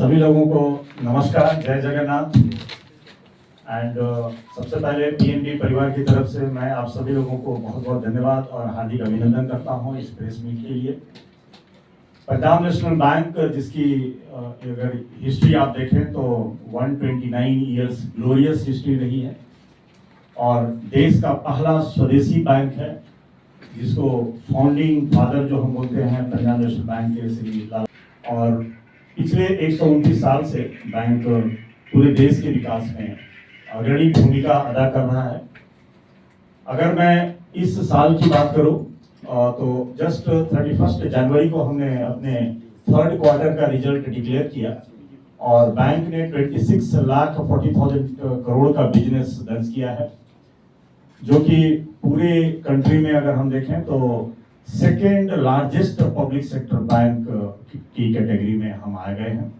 सभी लोगों को नमस्कार, जय जगन्नाथ। एंड सबसे पहले पीएनबी परिवार की तरफ से मैं आप सभी लोगों को बहुत बहुत धन्यवाद और हार्दिक अभिनंदन करता हूं इस प्रेस मीट के लिए। पंजाब नेशनल बैंक जिसकी अगर हिस्ट्री आप देखें तो 129 ईयर्स ग्लोरियस हिस्ट्री रही है और देश का पहला स्वदेशी बैंक है जिसको फाउंडिंग फादर जो हम बोलते हैं पंजाब नेशनल बैंक के श्री लाल, और पिछले 129 साल से बैंक पूरे देश के विकास में अग्रणी भूमिका अदा कर रहा है। अगर मैं इस साल की बात करूं तो जस्ट 31 जनवरी को हमने अपने थर्ड क्वार्टर का रिजल्ट डिक्लेयर किया और बैंक ने 26,40,000 करोड़ का बिजनेस दर्ज किया है, जो कि पूरे कंट्री में अगर हम देखें तो second largest public sector bank की कैटेगरी में हम आ गए हैं।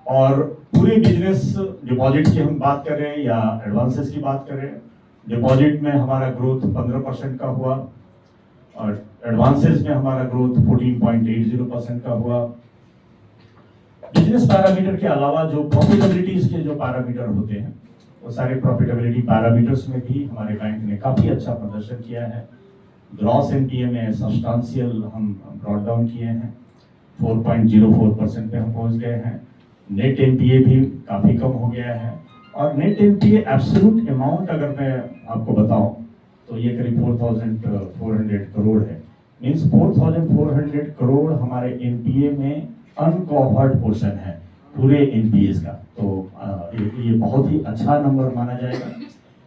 और पूरे बिजनेस डिपॉजिट की हम बात करें या एडवांसेस की बात करें, डिपॉजिट में हमारा ग्रोथ 15% का हुआ और एडवांसेस में हमारा ग्रोथ 14.80% का हुआ। बिजनेस पैरामीटर के अलावा जो प्रॉफिटेबिलिटीज के जो पैरामीटर होते हैं वो सारे प्रॉफिटेबिलिटी पैरामीटर्स में भी हमारे बैंक ने काफी अच्छा प्रदर्शन किया है। ग्रॉस एनपीए में सब्सटेंशियल हम ब्रॉट डाउन किए हैं, 4.04% पे हम पहुंच गए हैं। नेट एनपीए भी काफी कम हो गया है और नेट एनपीए एब्सोल्यूट अमाउंट अगर मैं आपको बताऊं तो ये करीब 4,400 करोड़ है। मींस 4,400 करोड़ हमारे एनपीए में अनकवर्ड पोर्शन है पूरे एनपीएस का, तो ये बहुत ही अच्छा नंबर माना जाएगा।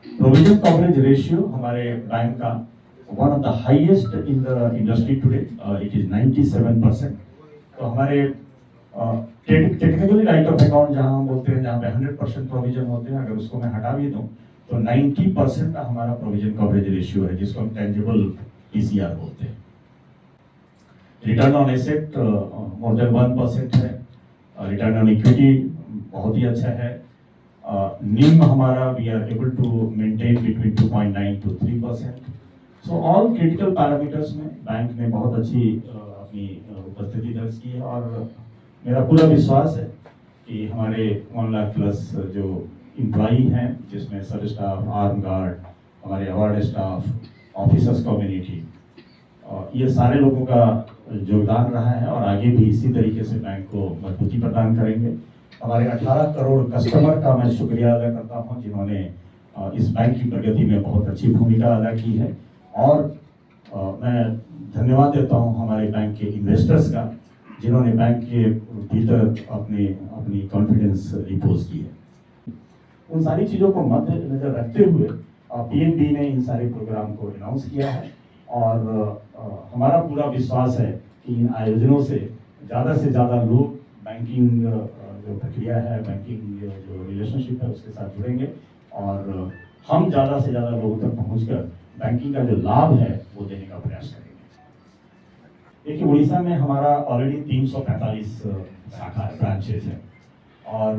प्रोविजन कवरेज रेशियो हमारे बैंक का one of the highest in the industry today, it is 97%। तो हमारे टेक्निकली राइट ऑफ अकाउंट जहां हम बोलते हैं, जहां पे 100% प्रोविजन होते हैं, अगर उसको मैं हटा भी दूं तो 90% हमारा प्रोविजन कवरेज रेशियो है, जिसको हम टेंजिबल पीसीआर बोलते हैं। Return on asset more than 1% है, रिटर्न ऑन इक्विटी बहुत ही अच्छा है। निम हमारा we are able to maintain between 2.9 to 3%। So all critical parameters में बैंक ने बहुत अच्छी अपनी उपस्थिति दर्ज की है और मेरा पूरा विश्वास है कि हमारे 1 लाख प्लस जो एम्प्लॉई हैं, जिसमें सब स्टाफ, आर्म गार्ड, हमारे अवार्ड स्टाफ, ऑफिसर्स कम्युनिटी, ये सारे लोगों का योगदान रहा है और आगे भी इसी तरीके से बैंक को मजबूती प्रदान करेंगे। हमारे 18 करोड़ कस्टमर का मैं शुक्रिया अदा करता हूं जिन्होंने इस बैंक की प्रगति में बहुत अच्छी भूमिका अदा की है और मैं धन्यवाद देता हूं हमारे बैंक के इन्वेस्टर्स का जिन्होंने बैंक के भीतर अपनी कॉन्फिडेंस रिपोज की है। उन सारी चीज़ों को मद्देनजर रखते हुए पीएनबी ने इन सारे प्रोग्राम को अनाउंस किया है और हमारा पूरा विश्वास है कि इन आयोजनों से ज़्यादा लोग बैंकिंग जो प्रक्रिया है, बैंकिंग जो रिलेशनशिप है उसके साथ जुड़ेंगे और हम ज़्यादा से ज़्यादा लोगों तक पहुंचकर बैंकिंग का जो लाभ है वो देने का प्रयास करेंगे। देखिए, उड़ीसा में हमारा ऑलरेडी 345 शाखा ब्रांचेस है और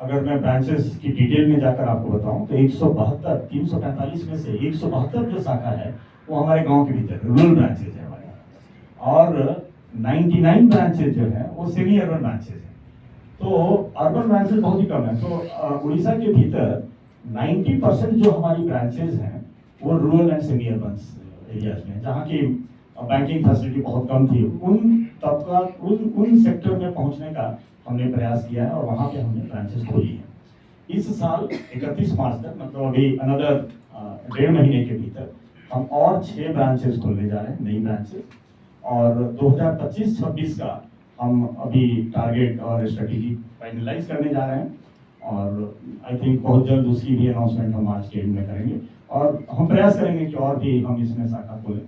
अगर मैं ब्रांचेस की डिटेल में जाकर आपको बताऊं तो 345 में से 172 जो शाखा है वो हमारे गांव के भीतर रूरल ब्रांचेज है हमारे, और 99 ब्रांचेज जो है वो सेमी अर्बन ब्रांचेज है। तो अर्बन ब्रांचेज बहुत ही कम है। तो उड़ीसा के भीतर 90% जो हमारी ब्रांचेज हैं वो rural and semi urban areas में, जहाँ की बैंकिंग फैसिलिटी बहुत कम थी, उन सेक्टर में पहुंचने का हमने प्रयास किया है और वहां पे हमने ब्रांचेस खोली है। इस साल 31 मार्च तक, मतलब अभी अनदर 1.5 महीने के भीतर हम और 6 ब्रांचेस खोलने जा रहे हैं, नई ब्रांचेस, और 2025-26 का हम अभी टारगेट और स्ट्रेटेजी फाइनलाइज करने जा रहे हैं और आई थिंक बहुत जल्द उसकी भी अनाउंसमेंट हम आज के एंड में करेंगे और हम प्रयास करेंगे कि और भी हम इसमें शाखा खोलें।